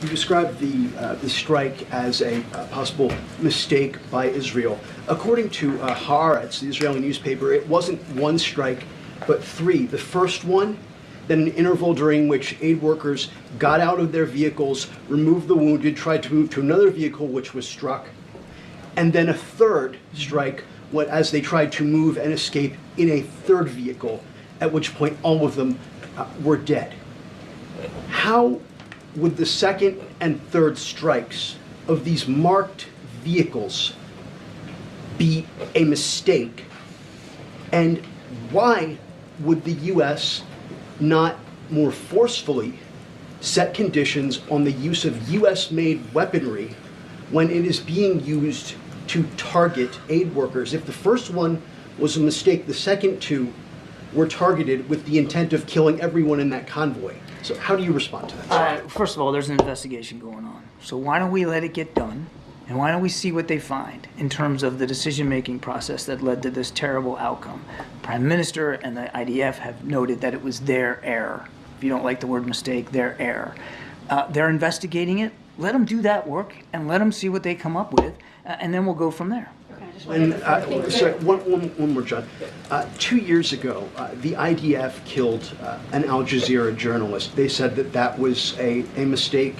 You described the strike as a possible mistake by Israel. According to Haaretz, the Israeli newspaper, it wasn't one strike, but three. The first one, then an interval during which aid workers got out of their vehicles, removed the wounded, tried to move to another vehicle which was struck, and then a third strike as they tried to move and escape in a third vehicle, at which point all of them were dead. How would the second and third strikes of these marked vehicles be a mistake? And why would the U.S. not more forcefully set conditions on the use of U.S.-made weaponry when it is being used to target aid workers? If the first one was a mistake, the second two were targeted with the intent of killing everyone in that convoy. So how do you respond to that? First of all, there's an investigation going on. So why don't we let it get done? And why don't we see what they find in terms of the decision-making process that led to this terrible outcome? Prime Minister and the IDF have noted that it was their error. If you don't like the word mistake, their error. They're investigating it. Let them do that work and let them see what they come up with, and then we'll go from there. Sorry, one more, John. 2 years ago, the IDF killed an Al Jazeera journalist. They said that that was a mistake,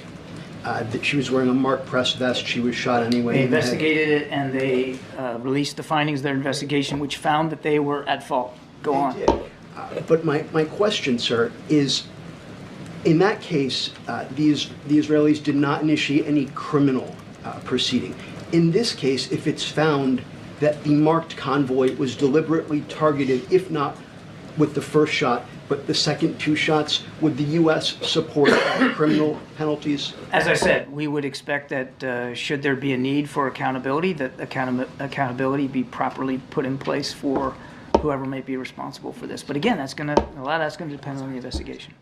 that she was wearing a marked press vest. She was shot anyway. They investigated it, and they released the findings of their investigation, which found that they were at fault. Go on. But my question, sir, is, in that case, the Israelis did not initiate any criminal proceeding. In this case, if it's found that the marked convoy was deliberately targeted, if not with the first shot, but the second two shots, would the U.S. support criminal penalties? As I said, we would expect that should there be a need for accountability, that accountability be properly put in place for whoever may be responsible for this. But again, a lot of that's going to depend on the investigation.